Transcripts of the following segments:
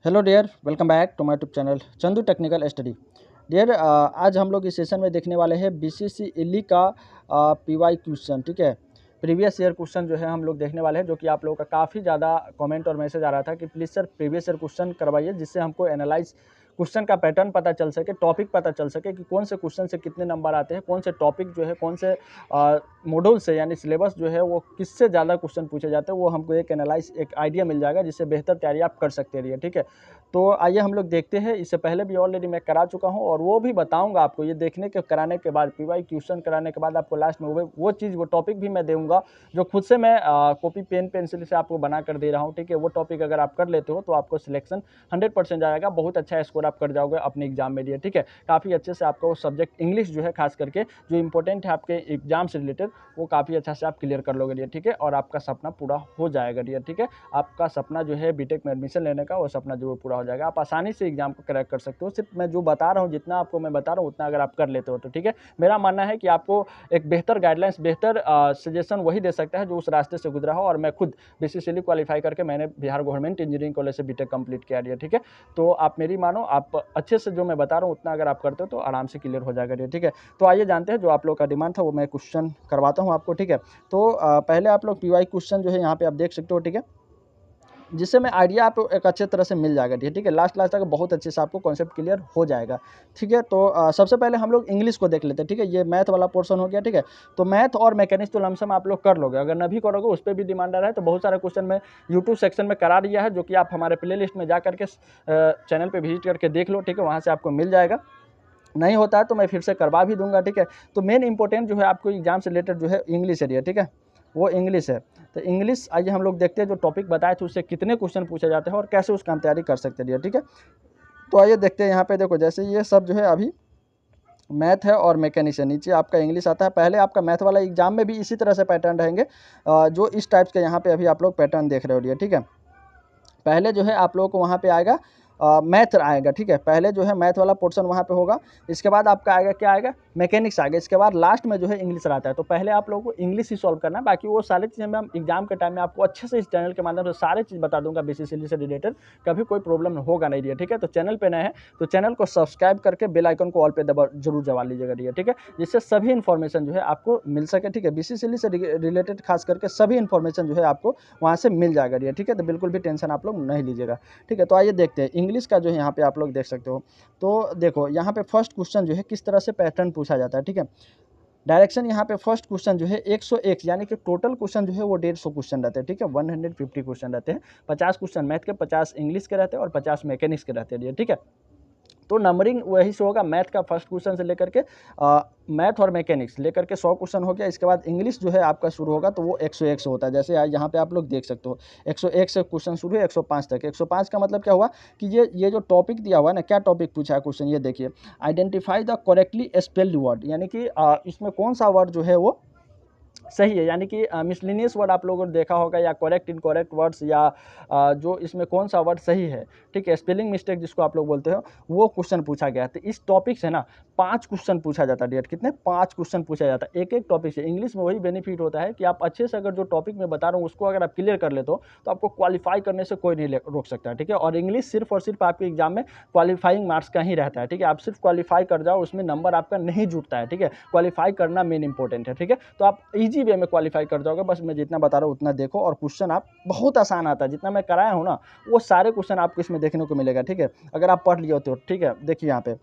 Hello dear, welcome back to my YouTube channel Chandu technical study. Dear, आज हम लोग इस सेशन में देखने वाले हैं बीसीसी इली का पीवाई क्वेश्चन। ठीक है, प्रीवियस ईयर क्वेश्चन जो है हम लोग देखने वाले हैं, जो कि आप लोगों का काफ़ी ज़्यादा कमेंट और मैसेज आ रहा था कि please sir previous year question करवाइए, जिससे हमको एनालाइज क्वेश्चन का पैटर्न पता चल सके, टॉपिक पता चल सके कि कौन से क्वेश्चन से कितने नंबर आते हैं, कौन से टॉपिक जो है, कौन से मॉड्यूल से यानी सिलेबस जो है वो किससे ज़्यादा क्वेश्चन पूछे जाते हैं, वो हमको एक एनालाइज एक आइडिया मिल जाएगा, जिससे बेहतर तैयारी आप कर सकते रहिए। ठीक है, तो आइए हम लोग देखते हैं। इससे पहले भी ऑलरेडी मैं करा चुका हूं और वो भी बताऊंगा आपको। ये देखने के कराने के बाद, पीवाई क्वेश्चन कराने के बाद आपको लास्ट में वो चीज़, वो टॉपिक भी मैं दूंगा जो खुद से मैं कॉपी पेन पेंसिल से आपको बना कर दे रहा हूँ। ठीक है, वो टॉपिक अगर आप कर लेते हो तो आपको सिलेक्शन 100% जाएगा, बहुत अच्छा स्कोर आप कर जाओगे अपने एग्जाम में। ठीक है, काफ़ी अच्छे से आपका वो सब्जेक्ट इंग्लिश जो है, खास करके जो इंपॉर्टेंट है आपके एग्जाम से रिलेटेड, वो काफ़ी अच्छा से आप क्लियर कर लोगे। ठीक है, और आपका सपना पूरा हो जाएगा। ठीक है, आपका सपना जो है बीटेक में एडमिशन लेने का, वो सपना जरूर पूरा हो जाएगा। आप आसानी से एग्जाम को क्रैक कर सकते हो। सिर्फ मैं जो बता रहा हूँ, जितना आपको मैं बता रहा हूँ, उतना अगर आप कर लेते हो तो ठीक है। मेरा मानना है कि आपको एक बेहतर गाइडलाइंस, बेहतर सजेशन वही दे सकता है जो उस रास्ते से गुजरा हो। और मैं खुद बीसीसीएल क्वालिफाई करके मैंने बिहार गवर्नमेंट इंजीनियरिंग कॉलेज से बीटेक कंप्लीट किया है। ठीक है, तो आप मेरी मानो, आप अच्छे से जो मैं बता रहा हूँ उतना अगर आप करते हो तो आराम से क्लियर हो जाएगा। ठीक है, तो आइए जानते हैं, जो आप लोग का डिमांड था वो मैं क्वेश्चन करवाता हूँ आपको। ठीक है, तो पहले आप लोग पीवाई क्वेश्चन जो है यहाँ पे आप देख सकते हो। ठीक है, जिससे मैं आइडिया आपको एक अच्छे तरह से मिल जाएगा। ठीक है, लास्ट तक बहुत अच्छे से आपको कॉन्सेप्ट क्लियर हो जाएगा। ठीक है, तो सबसे पहले हम लोग इंग्लिश को देख लेते हैं। ठीक है, ये मैथ वाला पोर्शन हो गया। ठीक है, तो मैथ और मैकेनिक्स तो लमसम आप लोग कर लोगे। अगर नहीं करोगे, उस पर भी डिमांड आ रहा है, तो बहुत सारे क्वेश्चन मैं यूट्यूब सेक्शन में करा दिया है, जो कि आप हमारे प्ले लिस्ट में जा करके चैनल पर विजिट करके देख लो। ठीक है, वहाँ से आपको मिल जाएगा। नहीं होता है तो मैं फिर से करवा भी दूंगा। ठीक है, तो मेन इंपॉर्टेंट जो है आपको एग्जाम से रिलेटेड जो है इंग्लिश एरिया। ठीक है, वो इंग्लिश है। तो इंग्लिश आइए हम लोग देखते हैं, जो टॉपिक बताए थे उससे कितने क्वेश्चन पूछे जाते हैं और कैसे उसका हम तैयारी कर सकते हैं। ठीक है, तो आइए देखते हैं। यहाँ पे देखो, जैसे ये सब जो है अभी मैथ है और मैकेनिक्स है, नीचे आपका इंग्लिश आता है। पहले आपका मैथ वाला एग्जाम में भी इसी तरह से पैटर्न रहेंगे, जो इस टाइप के यहाँ पे अभी आप लोग पैटर्न देख रहे हो। ठीक है, पहले जो है आप लोगों को वहाँ पे आएगा मैथ आएगा। ठीक है, पहले जो है मैथ वाला पोर्शन वहाँ पे होगा। इसके बाद आपका आएगा, क्या आएगा, मैकेनिक्स आएगा। इसके बाद लास्ट में जो है इंग्लिश रहता है। तो पहले आप लोगों को इंग्लिश ही सॉल्व करना है, बाकी वो सारी चीज़ें मैं एग्जाम के टाइम में आपको अच्छे से इस चैनल के माध्यम से सारे चीज़ बता दूंगा बीसीसीएल से रिलेटेड, कभी कोई प्रॉब्लम होगा नहीं दिया। ठीक है, तो चैनल पर नए हैं तो चैनल को सब्सक्राइब करके बेल आइकन को ऑल पे जरूर दबा लीजिएगा। ठीक है, जिससे सभी इन्फॉर्मेशन जो है आपको मिल सके। ठीक है, बीसीसीएल से रिलेटेड खास करके सभी इन्फॉर्मेशन जो है आपको वहाँ से मिल जाएगा। ठीक है, तो बिल्कुल भी टेंशन आप लोग नहीं लीजिएगा। ठीक है, तो आइए देखते हैं इंग्लिश का जो है यहाँ पे आप लोग देख सकते हो। तो देखो यहाँ पे फर्स्ट क्वेश्चन जो है किस तरह से पैटर्न पूछा जाता है। ठीक है, डायरेक्शन यहाँ पे फर्स्ट क्वेश्चन जो है 101, यानी कि टोटल क्वेश्चन जो है वो 150 क्वेश्चन रहते हैं। ठीक है, 150 क्वेश्चन रहते हैं। 50 क्वेश्चन मैथ के, 50 इंग्लिश के रहते हैं और 50 मैकेनिक्स के रहते हैं। ठीक है, तो नंबरिंग वही से होगा। मैथ का फर्स्ट क्वेश्चन से लेकर के मैथ और मैकेनिक्स लेकर के 100 क्वेश्चन हो गया। इसके बाद इंग्लिश जो है आपका शुरू होगा, तो वो 101 से होता है। जैसे यहाँ पे आप लोग देख सकते हो 101 से क्वेश्चन शुरू है 105 तक। 105 का मतलब क्या हुआ कि ये जो टॉपिक दिया हुआ है ना, क्या टॉपिक पूछा है क्वेश्चन, ये देखिए, identify the correctly spelled word, यानी कि इसमें कौन सा वर्ड जो है वो सही है, यानी कि मिसलिनियस वर्ड आप लोगों ने देखा होगा, या करेक्ट इनकरेक्ट वर्ड्स, या जो इसमें कौन सा वर्ड सही है। ठीक है, स्पेलिंग मिस्टेक जिसको आप लोग बोलते हो, वो क्वेश्चन पूछा गया। तो इस टॉपिक से ना 5 क्वेश्चन पूछा जाता है। डेट कितने, 5 क्वेश्चन पूछा जाता है एक एक टॉपिक से। इंग्लिश में वही बेनिफिट होता है कि आप अच्छे से अगर जो टॉपिक में बता रहा हूँ उसको अगर आप क्लियर कर लेते हो तो आपको क्वालिफाई करने से कोई नहीं रोक सकता। ठीक है, और इंग्लिश सिर्फ और सिर्फ आपके एग्जाम में क्वालिफाइंग मार्क्स का ही रहता है। ठीक है, आप सिर्फ क्वालिफाई कर जाओ, उसमें नंबर आपका नहीं जुटता है। ठीक है, क्वालिफाई करना मेन इंपॉर्टेंट है। ठीक है, तो आप ईजी वे में क्वालिफाई कर जाओगे। बस मैं जितना बता रहा हूँ उतना देखो, और क्वेश्चन आप बहुत आसान आता है। जितना मैं कराया हूँ ना, वो सारे क्वेश्चन आपको इसमें देखने को मिलेगा। ठीक है, अगर आप पढ़ लिए होते हो। ठीक है, देखिए यहाँ पे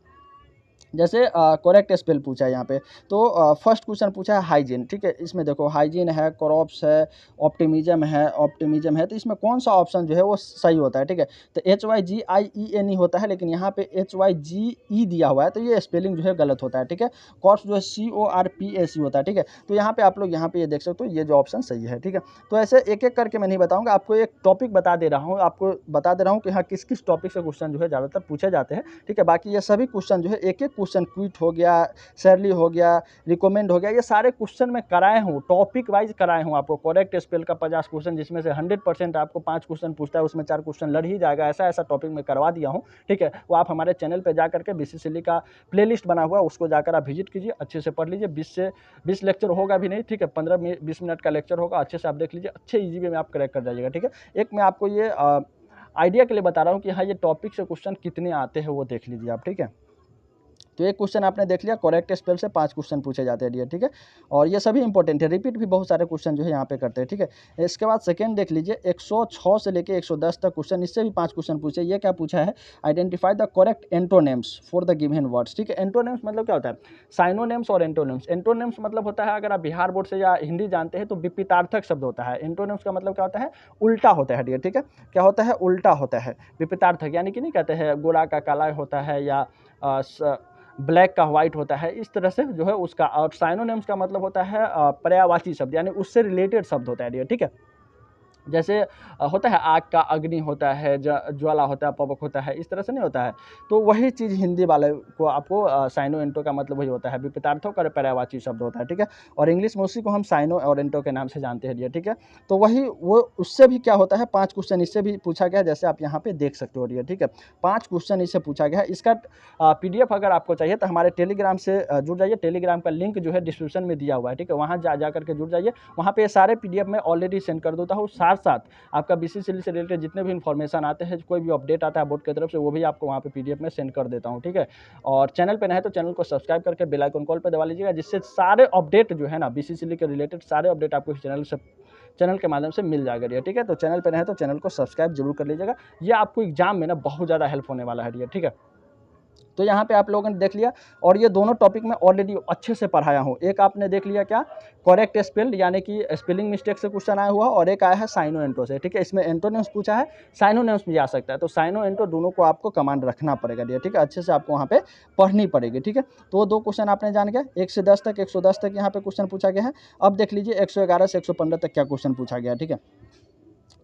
जैसे करेक्ट स्पेल पूछा है यहाँ पे, तो फर्स्ट क्वेश्चन पूछा है हाइजीन। ठीक है, इसमें देखो हाइजीन है, क्रॉप्स है, ऑप्टिमिज्म है, तो इसमें कौन सा ऑप्शन जो है वो सही होता है। ठीक है, तो HYGIEN ही होता है, लेकिन यहाँ पे HYGE दिया हुआ है, तो ये स्पेलिंग जो है गलत होता है। ठीक है, कॉर्प्स जो है CORPS होता है। ठीक है, तो यहाँ पे आप लोग यहाँ पे ये देख सकते हो, ये जो ऑप्शन सही है। ठीक है, तो ऐसे एक एक करके मैं नहीं बताऊँगा, आपको एक टॉपिक बता दे रहा हूँ, कि हाँ किस किस टॉपिक से क्वेश्चन जो है ज़्यादातर पूछे जाते हैं। ठीक है, बाकी ये सभी क्वेश्चन जो है एक एक क्वेश्चन, क्विट हो गया, सैरली हो गया, रिकमेंड हो गया, ये सारे क्वेश्चन मैं कराए हूँ, टॉपिक वाइज कराए हूँ आपको। करेक्ट स्पेल का 50 क्वेश्चन, जिसमें से 100% आपको 5 क्वेश्चन पूछता है, उसमें 4 क्वेश्चन लड़ ही जाएगा। ऐसा टॉपिक मैं करवा दिया हूँ। ठीक है, वो आप हमारे चैनल पर जाकर के बीसीसीएल का प्लेलिस्ट बना हुआ, उसको जाकर आप विजिट कीजिए, अच्छे से पढ़ लीजिए। 20 लेक्चर होगा भी नहीं। ठीक है, 15-20 मिनट का लेक्चर होगा, अच्छे से आप देख लीजिए, अच्छे ईजी वे में आप करेक्ट कर जाइएगा। ठीक है, एक मैं आपको ये आइडिया के लिए बता रहा हूँ कि हाँ ये टॉपिक से क्वेश्चन कितने आते हैं वो देख लीजिए आप, ठीक है। तो एक क्वेश्चन आपने देख लिया, करेक्ट स्पेल से 5 क्वेश्चन पूछे जाते हैं डियर, ठीक है। और ये सभी इंपॉर्टेंट है, रिपीट भी बहुत सारे क्वेश्चन जो है यहाँ पे करते हैं, ठीक है। इसके बाद सेकंड देख लीजिए, 106 से लेके 110 तक क्वेश्चन, इससे भी 5 क्वेश्चन पूछे। ये क्या पूछा है, identify the correct antonyms for the given words, ठीक है। एंटोनेम्स मतलब क्या होता है, साइनोनेम्स और एंटोनेम्स। एंटोनेम्स मतलब होता है, अगर आप बिहार बोर्ड से या हिंदी जानते हैं तो विपरीतार्थक शब्द होता है। एंटोनेम्स का मतलब क्या होता है, उल्टा होता है डियर, ठीक है। क्या होता है, उल्टा होता है, विपरीतार्थक, यानी कि नहीं कहते हैं गोरा का काला होता है या ब्लैक का व्हाइट होता है, इस तरह से जो है उसका। और साइनोनिम्स का मतलब होता है पर्यायवाची शब्द, यानी उससे रिलेटेड शब्द होता है, ठीक है। जैसे होता है आग का अग्नि होता है, ज्वाला होता है, पवक होता है, इस तरह से नहीं होता है। तो वही चीज़ हिंदी वाले को आपको साइनो एंटो का मतलब वही होता है, विपरीतार्थक और पर्यायवाची शब्द होता है, ठीक है। और इंग्लिश में उसी को हम साइनो और एंटो के नाम से जानते हैं, ठीक है। तो वही वो उससे भी क्या होता है, 5 क्वेश्चन इससे भी पूछा गया, जैसे आप यहाँ पे देख सकते हो, ठीक है। 5 क्वेश्चन इससे पूछा गया है। इसका PDF अगर आपको चाहिए तो हमारे टेलीग्राम से जुड़ जाइए। टेलीग्राम का लिंक जो है डिस्क्रिप्शन में दिया हुआ है, ठीक है। वहाँ जा करके जुड़ जाइए। वहाँ पे सारे PDF मैं ऑलरेडी सेंड कर देता हूँ। साथ साथ आपका BCCL से रिलेटेड जितने भी इन्फॉर्मेशन आते हैं, कोई भी अपडेट आता है बोर्ड की तरफ से, वो भी आपको वहाँ पे PDF में सेंड कर देता हूँ, ठीक है। और चैनल पे नए तो चैनल को सब्सक्राइब करके बेल आइकन कॉल पे दबा लीजिएगा, जिससे सारे अपडेट जो है ना BCCL के रिलेटेड सारे अपडेट आपको इस चैनल के माध्यम से मिल जाएगा, ठीक है। तो चैनल पे रहे तो चैनल को सब्सक्राइब जरूर कर लीजिएगा। ये आपको एग्जाम में ना बहुत ज़्यादा हेल्प होने वाला है, ठीक है। तो यहाँ पे आप लोगों ने देख लिया, और ये दोनों टॉपिक में ऑलरेडी अच्छे से पढ़ाया हूँ। एक आपने देख लिया क्या, करेक्ट स्पेल, यानी कि स्पेलिंग मिस्टेक से क्वेश्चन आया हुआ, और एक आया है साइनो एंटो से, ठीक है। इसमें एंटोनिम्स पूछा है, साइनोनिम्स भी आ सकता है। तो साइनो एंटो दोनों को आपको कमांड रखना पड़ेगा, ठीक है। अच्छे से आपको वहाँ पे पढ़नी पड़ेगी, ठीक है। तो 2 क्वेश्चन आपने जान गया, 1 से 10 तक, 110 तक यहाँ पे क्वेश्चन पूछा गया है। अब देख लीजिए 111 से 115 तक क्या क्वेश्चन पूछा गया, ठीक है।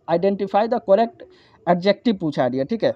आइडेंटिफाई द करेक्ट एडजेक्टिव पूछा दिया, ठीक है।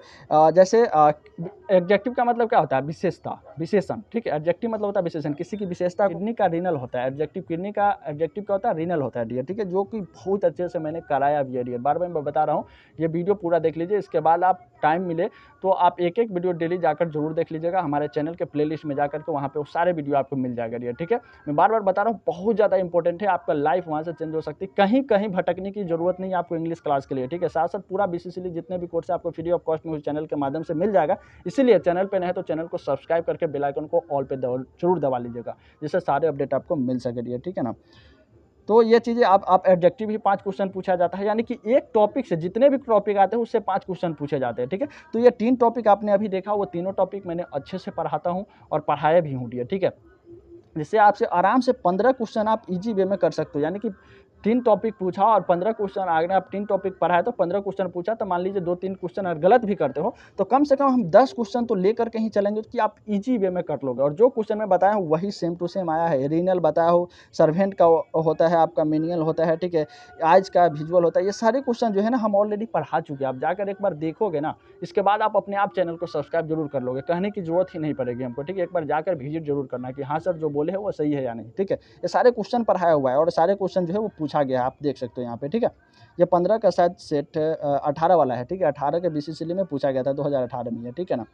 जैसे एडजेक्टिव का मतलब क्या होता है, विशेषता, विशेषण, ठीक है। एडजेक्टिव मतलब होता है विशेषण, किसी की विशेषता। किडनी का रीनल होता है एडजेक्टिव, किडनी का एडजेक्टिव क्या होता है, रीनल होता है डियर, ठीक है। जो कि बहुत अच्छे से मैंने कराया भी है डियर, बार बार मैं बता रहा हूँ। ये वीडियो पूरा देख लीजिए, इसके बाद आप टाइम मिले तो आप एक एक वीडियो डेली जाकर जरूर देख लीजिएगा। हमारे चैनल के प्लेलिस्ट में जाकर के वहाँ पे वो सारे वीडियो आपको मिल जाएगा डियर, ठीक है। मैं बार बार बता रहा हूँ, बहुत ज़्यादा इंपॉर्टेंट है, आपका लाइफ वहाँ से चेंज हो सकती है। कहीं कहीं भटकने की जरूरत नहीं है आपको इंग्लिश क्लास के लिए, ठीक है। साथ साथ पूरा BCCL जितने भी कोर्स है आपको फ्री ऑफ कॉस्ट में उस चैनल के माध्यम से मिल जाएगा। इसीलिए चैनल पे नए तो चैनल को सब्सक्राइब करके बेल आइकन को ऑल पे जरूर दबा लीजिएगा, जिससे सारे अपडेट आपको मिल सके, ठीक है ना। तो ये चीज़ें आप एडजेक्टिव भी 5 क्वेश्चन पूछा जाता है, यानी कि एक टॉपिक से जितने भी टॉपिक आते हैं उससे 5 क्वेश्चन पूछे जाते हैं, ठीक है। तो ये 3 टॉपिक आपने अभी देखा, वो तीनों टॉपिक मैंने अच्छे से पढ़ाता हूँ और पढ़ाया भी हूँ, ठीक है। जिससे आपसे आराम से 15 क्वेश्चन आप इजी वे में कर सकते हो, यानी कि 3 टॉपिक पूछा और 15 क्वेश्चन, अगर आप 3 टॉपिक पढ़ाए तो 15 क्वेश्चन पूछा, तो मान लीजिए 2-3 क्वेश्चन अगर गलत भी करते हो तो कम से कम हम 10 क्वेश्चन तो लेकर के ही चलेंगे कि आप इजी वे में कर लोगे। और जो क्वेश्चन मैं बताया हूँ वही सेम टू सेम आया है। रीनल बताया हो, सर्वेंट का होता है, आपका मिनियल होता है, ठीक है, आइज का विजुअल होता है। ये सारे क्वेश्चन जो है ना हम ऑलरेडी पढ़ा चुके हैं। आप जाकर एक बार देखोगे ना, इसके बाद आप अपने आप चैनल को सब्सक्राइब जरूर कर लोगे, कहने की जरूरत ही नहीं पड़ेगी हमको, ठीक है। एक बार जाकर विजिट जरूर करना कि हाँ सर जो बोले है वो सही है या नहीं, ठीक है। ये सारे क्वेश्चन पढ़ाया हुआ है और सारे क्वेश्चन जो है वो पूछा गया है, आप देख सकते हो यहाँ पे, ठीक है। ये 15 का शायद सेट 18 वाला है, ठीक है। 18 के BCCL में पूछा गया था 2018 में, ठीक है ना।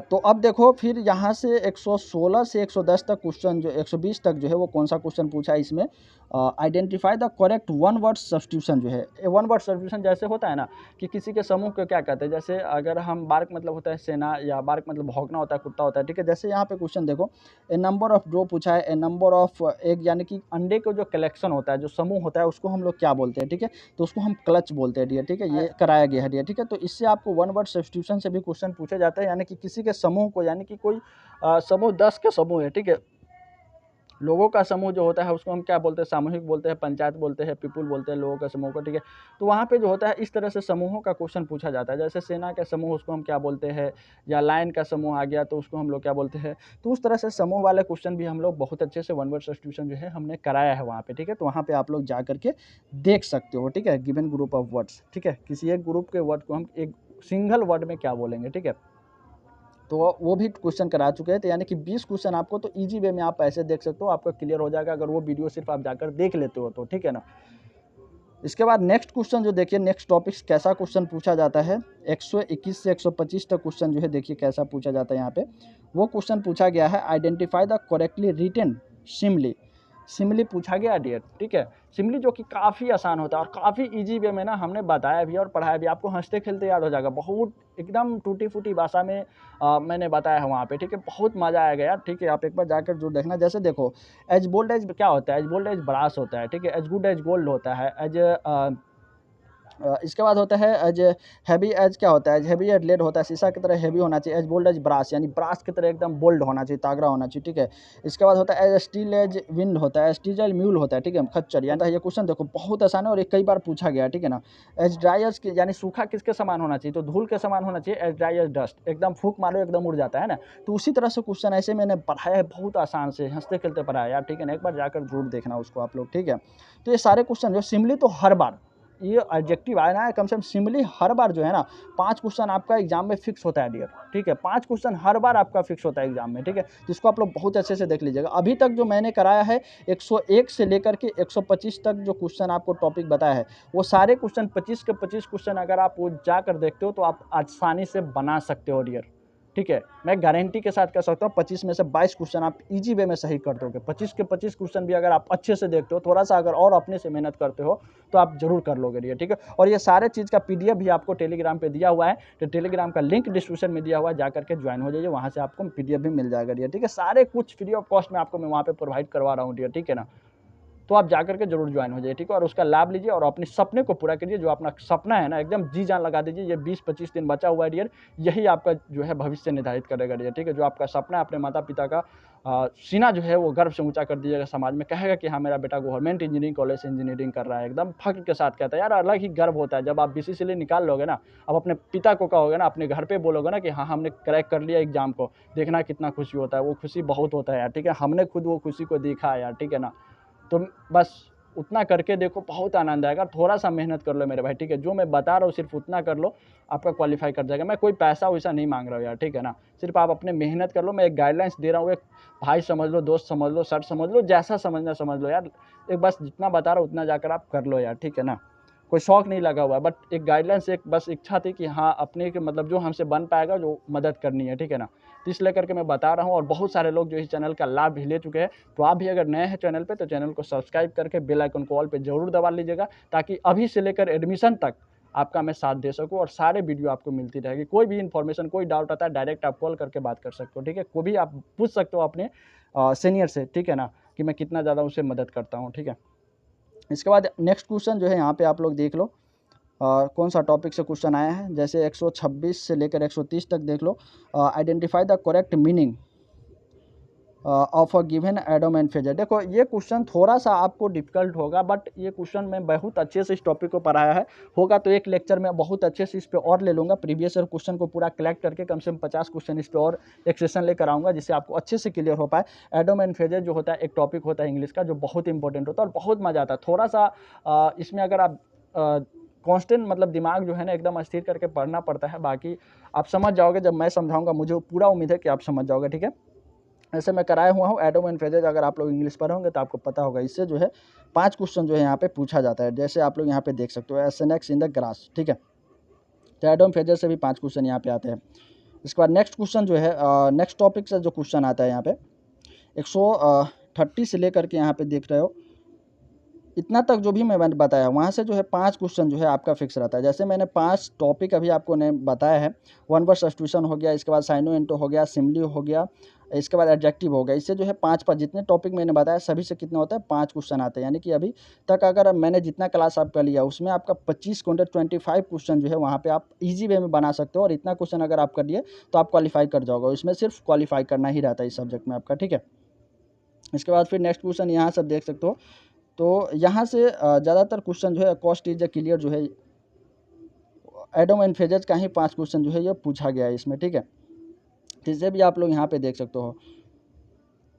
तो अब देखो फिर यहाँ से 116 से 110 तक क्वेश्चन, जो 120 तक जो है वो कौन सा क्वेश्चन पूछा है इसमें, identify the correct one word substitution जो है। वन वर्ड सब्स्टिट्यूशन जैसे होता है ना कि किसी के समूह को क्या कहते हैं, जैसे अगर हम बार्क मतलब होता है सेना, या बार्क मतलब भौंकना होता है, कुत्ता होता है, ठीक है। जैसे यहाँ पे क्वेश्चन देखो, ए नंबर ऑफ ड्रो पूछा है, ए नंबर ऑफ एग, यानी कि अंडे का जो कलेक्शन होता है, जो समूह होता है, उसको हम लोग क्या बोलते हैं, ठीक है। तो उसको हम क्लच बोलते हैं, ठीक है। ये कराया गया है, ठीक है। तो इससे आपको वन वर्ड सब्स्टिट्यूशन से भी क्वेश्चन पूछे जाते हैं, यानी कि किसी के समूह को, यानी कि कोई समूह 10 के समूह है, ठीक है। लोगों का समूह जो होता है उसको हम क्या बोलते हैं, सामूहिक बोलते हैं, पंचायत बोलते हैं, पीपुल बोलते हैं, लोगों का समूह को, ठीक है। तो वहाँ पे जो होता है इस तरह से समूहों का क्वेश्चन पूछा जाता है। जैसे सेना का समूह उसको हम क्या बोलते हैं, या लाइन का समूह आ गया तो उसको हम लोग क्या बोलते हैं। तो उस तरह से समूह वाले क्वेश्चन भी हम लोग बहुत अच्छे से वन वर्ड सब्स्टिट्यूशन जो है हमने कराया है वहाँ पे, ठीक है। तो वहाँ पे आप लोग जा करके देख सकते हो, ठीक है। गिवन ग्रुप ऑफ वर्ड्स, ठीक है, किसी एक ग्रुप के वर्ड को हम एक सिंगल वर्ड में क्या बोलेंगे, ठीक है। तो वो भी क्वेश्चन करा चुके हैं। तो यानी कि 20 क्वेश्चन आपको तो इजी वे में आप ऐसे देख सकते हो, आपका क्लियर हो जाएगा अगर वो वीडियो सिर्फ आप जाकर देख लेते हो तो, ठीक है ना। इसके बाद नेक्स्ट क्वेश्चन जो देखिए, नेक्स्ट टॉपिक कैसा क्वेश्चन पूछा जाता है, 121 से 125 तक क्वेश्चन जो है देखिए कैसा पूछा जाता है यहाँ पे। वो क्वेश्चन पूछा गया है, identify the correctly written Simli Simli पूछा गया डियर, ठीक है। सिमली जो कि काफ़ी आसान होता है और काफ़ी इजी वे में ना हमने बताया भी और पढ़ाया भी, आपको हंसते खेलते याद हो जाएगा। बहुत एकदम टूटी फूटी भाषा में मैंने बताया है वहाँ पे, ठीक है। बहुत मज़ा आएगा यार, ठीक है। आप एक बार जाकर जरूर देखना। जैसे देखो, एज बोल्ड एज क्या होता है, एज बोल्ड एज ब्रास होता है, ठीक है। एज गुड एज गोल्ड होता है। इसके बाद होता है एज हैवी एज क्या होता है, एज हैवी एज लेड होता है, शीशा की तरह हैवी होना चाहिए। एज बोल्ड एज ब्रास यानी ब्रास की तरह एकदम बोल्ड होना चाहिए, तागड़ा होना चाहिए, ठीक है। इसके बाद होता है एज स्टील एज विंड होता है, स्टील एज म्यूल होता है, ठीक है, खच्चर। यानी ये क्वेश्चन देखो बहुत आसान है और ये कई बार पूछा गया है, ठीक है ना। एज ड्राई एज यानी सूखा किसके समान होना चाहिए, तो धूल के समान होना चाहिए। एज ड्राई एज डस्ट, एकदम फूंक मारो एकदम उड़ जाता है ना। तो उसी तरह से क्वेश्चन ऐसे मैंने पढ़ाया है, बहुत आसान से हंसते खेलते पढ़ाया यार, ठीक है ना। एक बार जाकर जरूर देखना उसको आप लोग, ठीक है। तो ये सारे क्वेश्चन जो सिमली तो हर बार ये एडजेक्टिव आया ना, कम से कम सिमली हर बार जो है ना 5 क्वेश्चन आपका एग्जाम में फिक्स होता है डियर, ठीक है। 5 क्वेश्चन हर बार आपका फिक्स होता है एग्जाम में, ठीक है। जिसको आप लोग बहुत अच्छे से देख लीजिएगा। अभी तक जो मैंने कराया है 101 से लेकर के 125 तक जो क्वेश्चन आपको टॉपिक बताया है, वो सारे क्वेश्चन 25 के 25 क्वेश्चन अगर आप वो जाकर देखते हो तो आप आसानी से बना सकते हो डियर, ठीक है। मैं गारंटी के साथ कह सकता हूँ 25 में से 22 क्वेश्चन आप इजी वे में सही कर दोगे। 25 के 25 क्वेश्चन भी अगर आप अच्छे से देखते हो, थोड़ा सा अगर और अपने से मेहनत करते हो तो आप जरूर कर लोगे ये, ठीक है। और ये सारे चीज़ का पीडीएफ भी आपको टेलीग्राम पे दिया हुआ है, तो टेलीग्राम का लिंक डिस्क्रिप्शन में दिया हुआ है, जाकर के ज्वाइन हो जाइए, वहाँ से आपको पीडीएफ भी मिल जाएगा डियर, ठीक है। सारे कुछ फ्री ऑफ कॉस्ट में आपको मैं वहाँ पे प्रोवाइड करवा रहा हूँ डियर, ठीक है ना। तो आप जाकर के जरूर ज्वाइन हो जाइए, ठीक है। और उसका लाभ लीजिए और अपने सपने को पूरा करिए। जो अपना सपना है ना, एकदम जी जान लगा दीजिए। ये 20-25 दिन बचा हुआ है डियर, यही आपका जो है भविष्य निर्धारित करेगा डियर, ठीक है। जो आपका सपना है अपने माता पिता का सीना जो है वो गर्व से ऊंचा कर दीजिएगा। समाज में कहेगा कि हाँ मेरा बेटा गवर्नमेंट इंजीनियरिंग कॉलेज से इंजीनियरिंग कर रहा है, एकदम फख्र के साथ कहता है यार। अलग ही गर्व होता है जब आप बीसीसीएल निकाल लोगे ना, अब अपने पिता को कहोगे ना, अपने घर पे बोलोगे ना कि हाँ हमने क्रैक कर लिया एग्जाम को, देखना कितना खुशी होता है। वो खुशी बहुत होता है यार, ठीक है। हमने खुद वो खुशी को देखा है यार, ठीक है ना। तो बस उतना करके देखो, बहुत आनंद आएगा। थोड़ा सा मेहनत कर लो मेरे भाई, ठीक है। जो मैं बता रहा हूँ सिर्फ उतना कर लो, आपका क्वालिफाई कर जाएगा। मैं कोई पैसा वैसा नहीं मांग रहा हूँ यार, ठीक है ना। सिर्फ आप अपने मेहनत कर लो। मैं एक गाइडलाइंस दे रहा हूँ, एक भाई समझ लो, दोस्त समझ लो, सर समझ लो, जैसा समझना समझ लो यार। एक बस जितना बता रहा हूँ उतना जाकर आप कर लो यार, ठीक है ना। कोई शौक नहीं लगा हुआ है, बट एक गाइडलाइंस, एक बस इच्छा थी कि हाँ अपने के मतलब जो हमसे बन पाएगा, जो मदद करनी है, ठीक है ना। तो इसलिए करके मैं बता रहा हूँ। और बहुत सारे लोग जो इस चैनल का लाभ भी ले चुके हैं। तो आप भी अगर नए हैं चैनल पे, तो चैनल को सब्सक्राइब करके बेल आइकन को ऑल पे जरूर दबा लीजिएगा, ताकि अभी से लेकर एडमिशन तक आपका मैं साथ दे सकूँ और सारे वीडियो आपको मिलती रहेगी। कोई भी इन्फॉर्मेशन, कोई डाउट आता है, डायरेक्ट आप कॉल करके बात कर सकते हो, ठीक है। कोई भी आप पूछ सकते हो अपने सीनियर से, ठीक है ना, कि मैं कितना ज़्यादा उसे मदद करता हूँ, ठीक है। इसके बाद नेक्स्ट क्वेश्चन जो है यहाँ पे आप लोग देख लो, कौन सा टॉपिक से क्वेश्चन आया है। जैसे 126 से लेकर 130 तक देख लो। Identify the correct meaning of a given idiom and फेजर। देखो ये क्वेश्चन थोड़ा सा आपको डिफिकल्ट होगा, बट ये क्वेश्चन मैं बहुत अच्छे से इस टॉपिक को पढ़ाया है। होगा तो एक लेक्चर में बहुत अच्छे से इस पे और ले लूँगा, प्रीवियस ईयर क्वेश्चन को पूरा कलेक्ट करके कम से कम 50 क्वेश्चन इस पे और एक सेशन लेकर आऊँगा, जिससे आपको अच्छे से क्लियर हो पाए। एडम एंड फेजर जो होता है एक टॉपिक होता है इंग्लिश का, जो बहुत इंपॉर्टेंट होता है और बहुत मज़ा आता है। थोड़ा सा इसमें अगर आप कांस्टेंट मतलब दिमाग जो है ना एकदम स्थिर करके पढ़ना पड़ता है। बाकी आप समझ जाओगे जब मैं समझाऊंगा, मुझे पूरा उम्मीद है कि आप समझ जाओगे, ठीक है। ऐसे मैं कराया हुआ हूँ एडम एंड फेजेज। अगर आप लोग इंग्लिश पढ़े होंगे तो आपको पता होगा। इससे जो है 5 क्वेश्चन जो है यहाँ पे पूछा जाता है। जैसे आप लोग यहाँ पे देख सकते हो, एसएनएक्स इन द ग्रास, ठीक है। तो एडम फेजेज से भी 5 क्वेश्चन यहाँ पे आते हैं। इसके बाद नेक्स्ट क्वेश्चन जो है, नेक्स्ट टॉपिक से जो क्वेश्चन आता है यहाँ पे 130 से लेकर के यहाँ पे देख रहे हो, इतना तक जो भी मैंने बताया वहाँ से जो है 5 क्वेश्चन जो है आपका फिक्स रहता है। जैसे मैंने 5 टॉपिक अभी आपको ने बताया है। वन वर्ड सब्स्टिट्यूशन हो गया, इसके बाद साइनो एंटो हो गया, सिमली हो गया, इसके बाद एडजेक्टिव हो गया। इससे जो है 5 जितने टॉपिक मैंने बताया सभी से कितना होता है, 5 क्वेश्चन आते हैं। यानी कि अभी तक अगर मैंने जितना क्लास आपका लिया उसमें आपका 25 क्वेश्चन जो है वहाँ पे आप इजी वे में बना सकते हो। और इतना क्वेश्चन अगर आप कर लिए तो आप क्वालिफाई कर जाओगे। इसमें सिर्फ क्वालिफाई करना ही रहता है इस सब्जेक्ट में आपका, ठीक है। इसके बाद फिर नेक्स्ट क्वेश्चन यहाँ सब देख सकते हो। तो यहाँ से ज़्यादातर क्वेश्चन जो है कॉस्ट इज क्लियर जो है एडम एंड फेजेज का ही 5 क्वेश्चन जो है ये पूछा गया है इसमें, ठीक है। इसे भी आप लोग यहाँ पे देख सकते हो।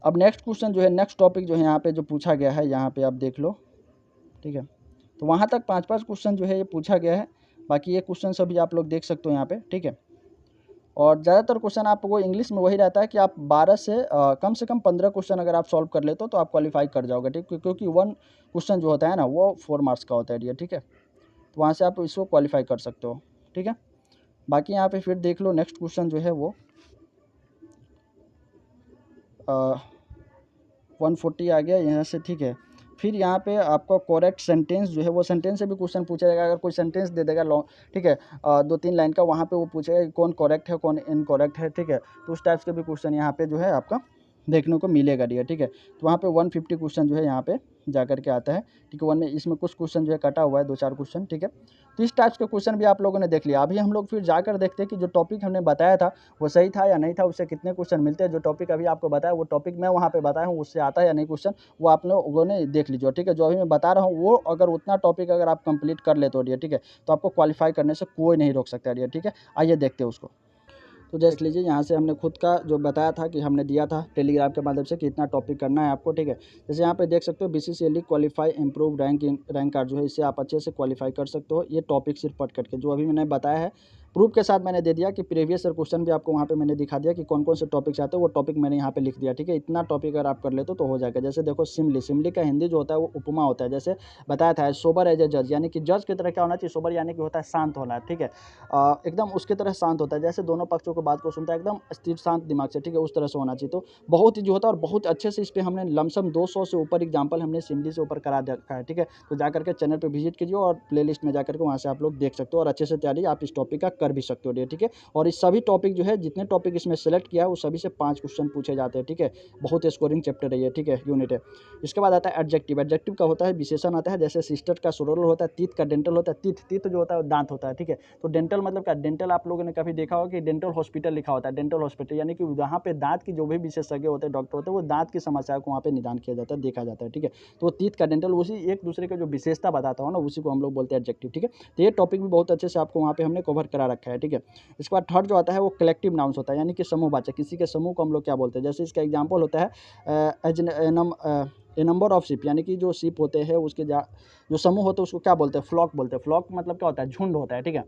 अब नेक्स्ट क्वेश्चन जो है, नेक्स्ट टॉपिक जो है यहाँ पे जो पूछा गया है, यहाँ पे आप देख लो, ठीक है। तो वहाँ तक 5 क्वेश्चन जो है ये पूछा गया है। बाकी ये क्वेश्चन सभी आप लोग देख सकते हो यहाँ पे, ठीक है। और ज़्यादातर क्वेश्चन आपको इंग्लिश में वही रहता है कि आप 12 से कम 15 क्वेश्चन अगर आप सॉल्व कर लेते हो तो आप क्वालिफाई कर जाओगे, ठीक है। क्योंकि 1 क्वेश्चन जो होता है ना वो 4 मार्क्स का होता है डियर, ठीक है। तो वहाँ से आप इसको क्वालिफाई कर सकते हो, ठीक है। बाकी यहाँ पे फिर देख लो नेक्स्ट क्वेश्चन जो है वो 140 आ गया यहाँ से, ठीक है। फिर यहाँ पे आपका करेक्ट सेंटेंस जो है वो सेंटेंस से भी क्वेश्चन पूछा जाएगा। अगर कोई सेंटेंस दे देगा लॉन्ग, ठीक है, 2-3 लाइन का, वहाँ पे वो पूछेगा कि कौन करेक्ट है कौन इनकरेक्ट है, ठीक है। तो उस टाइप्स के भी क्वेश्चन यहाँ पे जो है आपका देखने को मिलेगा डियर, ठीक है। तो वहाँ पे 150 क्वेश्चन जो है यहाँ पे जा कर के आता है, ठीक है। वन में इसमें कुछ क्वेश्चन जो है कटा हुआ है, 2-4 क्वेश्चन, ठीक है। तो इस टाइप्स के क्वेश्चन भी आप लोगों ने देख लिया। अभी हम लोग फिर जाकर देखते हैं कि जो टॉपिक हमने बताया था वो सही था या नहीं था, उससे कितने क्वेश्चन मिलते हैं। जो टॉपिक अभी आपको बताया वो टॉपिक मैं वहाँ पे बताया हूँ, उससे आता है या नहीं क्वेश्चन, वो आप लोगों ने देख लीजिए, ठीक है। जो अभी मैं बता रहा हूँ वो अगर उतना टॉपिक अगर आप कंप्लीट कर लेते हो डियर, ठीक है, तो आपको क्वालिफाई करने से कोई नहीं रोक सकता डियर, ठीक है। आइए देखते हैं उसको। तो देख लीजिए यहाँ से हमने खुद का जो बताया था कि हमने दिया था टेलीग्राम के माध्यम से कि इतना टॉपिक करना है आपको, ठीक है। जैसे यहाँ पे देख सकते हो BCCLE qualify improve rank card जो है, इससे आप अच्छे से क्वालिफाई कर सकते हो। ये टॉपिक सिर्फ पढ़ करके जो अभी मैंने बताया है प्रूफ के साथ मैंने दे दिया कि प्रीवियस ईयर क्वेश्चन भी आपको वहाँ पे मैंने दिखा दिया कि कौन कौन से टॉपिक्स आते हैं, वो टॉपिक मैंने यहाँ पे लिख दिया, ठीक है। इतना टॉपिक अगर आप कर लेते तो हो जाएगा। जैसे देखो सिमली का हिंदी जो होता है वो उपमा होता है, जैसे बताया था सोबर एज ए जज, यानी कि जज की तरह क्या होना चाहिए, सोबर यानी कि होता है शांत होना है, ठीक है। एकदम उसकी तरह शांत होता है, जैसे दोनों पक्षों को बात को सुनता है एकदम स्थिर शांत दिमाग से, ठीक है, उस तरह से होना चाहिए। तो बहुत ही जो होता है और बहुत अच्छे से इस पर हमने लमसम 200 से ऊपर एग्जाम्पल हमने सिमली से ऊपर करा रखा है, ठीक है। तो जाकर के चैनल पर विजिट कीजिए और प्ले लिस्ट में जाकर के वहाँ से आप लोग देख सकते हो और अच्छे से तैयारी आप इस टॉपिक का कर भी सकते हो, ठीक है। और इस सभी टॉपिक जो है जितने टॉपिक इसमें सेलेक्ट किया है वो सभी से 5 क्वेश्चन पूछे जाते हैं, ठीक है। बहुत स्कोरिंग चैप्टर है ये, ठीक है, यूनिट है। इसके बाद आता है एडजेक्टिव। एडजेक्टिव का होता है विशेषण आता है, जैसे सिस्टर का सोलर होता है, तीत का डेंटल होता है। तीत जो होता है दांत होता है, ठीक है। तो डेंटल मतलब क्या, डेंटल आप लोगों ने कभी देखा होगा कि डेंटल हॉस्पिटल लिखा होता है, डेंटल हॉस्पिटल यानी कि वहाँ पे दांत की जो भी विशेषज्ञ होते हैं, डॉक्टर होते हैं, वो दांत की समस्या को वहाँ पे निदान किया जाता है, देखा जाता है, ठीक है। तो तीत का डेंटल उसी एक दूसरे का जो विशेषता बताता हो ना, उसी को हम लोग बोलते हैं एडजेक्टिव, ठीक है। तो ये टॉपिक भी बहुत अच्छे से आपको वहाँ पे हमने कवर करा रखा है, ठीक है। इसके बाद थर्ड जो आता है वो कलेक्टिव नाउंस होता है, यानी कि समूहवाचक। किसी के समूह को हम लोग क्या बोलते हैं, जैसे इसका एग्जांपल होता है ए नंबर ऑफ शिप, यानी कि जो शिप होते हैं उसके जो समूह होते हैं उसको क्या बोलते हैं, फ्लॉक बोलते हैं। फ्लॉक मतलब क्या होता है, झुंड होता है, ठीक है।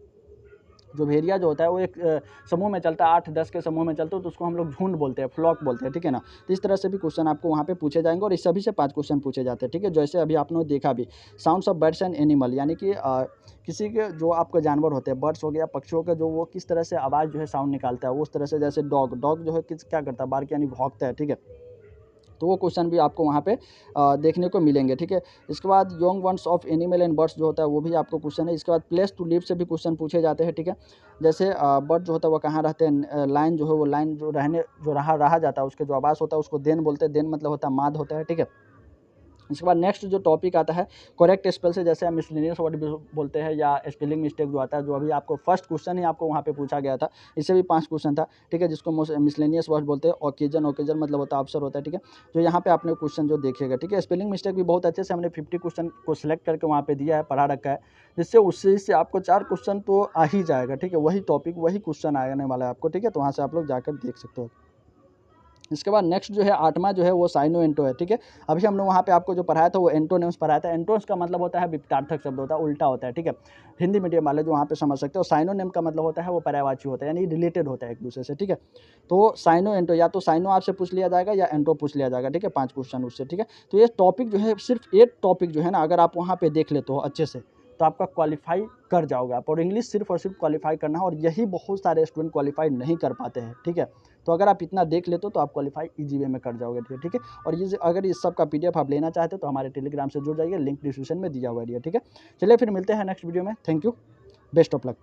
जो भेड़िया जो होता है वो एक समूह में चलता है, 8-10 के समूह में चलते हो तो उसको हम लोग झुंड बोलते हैं, फ्लॉक बोलते हैं, ठीक है ना। तो इस तरह से भी क्वेश्चन आपको वहाँ पे पूछे जाएंगे और इस सभी से 5 क्वेश्चन पूछे जाते हैं, ठीक है। जैसे अभी आपने देखा भी sounds of birds and animal, यानी कि किसी के जो आपके जानवर होते हैं, बर्ड्स हो गया, पक्षियों का जो वो किस तरह से आवाज़ जो है साउंड निकालता है, उस तरह से। जैसे डॉग जो है क्या करता है, बार्क यानी भौंकता है, ठीक है। तो वो क्वेश्चन भी आपको वहाँ पे देखने को मिलेंगे, ठीक है। इसके बाद young ones of animal and birds जो होता है वो भी आपको क्वेश्चन है। इसके बाद प्लेस टू लिव से भी क्वेश्चन पूछे जाते हैं, ठीक है। जैसे बर्ड जो होता है वो कहाँ रहते हैं, लाइन जो है वो लाइन जो रहा जाता है उसके जो आवास होता है उसको देन बोलते हैं। देन मतलब होता है माद होता है, ठीक है। इसके बाद नेक्स्ट जो टॉपिक आता है करेक्ट स्पेल से, जैसे हम मिसलेनियस वर्ड भी बोलते हैं या स्पेलिंग मिस्टेक जो आता है, जो अभी आपको फर्स्ट क्वेश्चन ही आपको वहाँ पे पूछा गया था, इससे भी 5 क्वेश्चन था, ठीक है, जिसको मिसलेनियस वर्ड बोलते हैं। ओकेजन मतलब होता है अवसर होता है, ठीक है। जो यहाँ पे आपने क्वेश्चन जो देखिएगा, ठीक है। स्पेलिंग मिस्टेक भी बहुत अच्छे से हमने 50 क्वेश्चन को सिलेक्ट करके वहाँ पे दिया है, पढ़ा रखा है, जिससे उससे आपको 4 क्वेश्चन तो आ ही जाएगा, ठीक है। वही टॉपिक वही क्वेश्चन आने वाला है आपको, ठीक है। तो वहाँ से आप लोग जाकर देख सकते हो। इसके बाद नेक्स्ट जो है 8वां जो है वो साइनो एंटो है, ठीक है। अभी हमने वहाँ पे आपको जो पढ़ाया था वो एंटोनिम्स पढ़ाया था। एंटोनिम्स का मतलब होता है विपरीतार्थक शब्द होता है, उल्टा होता है, ठीक है। हिंदी मीडियम वाले जो वहाँ पे समझ सकते हो। साइनोनिम का मतलब होता है वो पर्यायवाची होता है, यानी रिलेटेड होता है एक दूसरे से, ठीक है। तो साइनो एंटो, या तो साइनो आपसे पूछ लिया जाएगा या एंटो पूछ लिया जाएगा, ठीक है। 5 क्वेश्चन उससे, ठीक है। तो ये टॉपिक जो है सिर्फ एक टॉपिक जो है ना, अगर आप वहाँ पे देख लेते हो अच्छे से तो आपका क्वालिफाई कर जाओगे आप। और इंग्लिश सिर्फ और सिर्फ क्वालिफाई करना है, और यही बहुत सारे स्टूडेंट क्वालिफाई नहीं कर पाते हैं, ठीक है। तो अगर आप इतना देख लेते हो तो आप क्वालिफाई इजी वे में कर जाओगे, ठीक है। और ये अगर इस सब का PDF आप लेना चाहते हो तो हमारे टेलीग्राम से जुड़ जाइए, लिंक डिस्क्रिप्शन में दिया हुआ है, ठीक है। चलिए फिर मिलते हैं नेक्स्ट वीडियो में। Thank you, best of luck.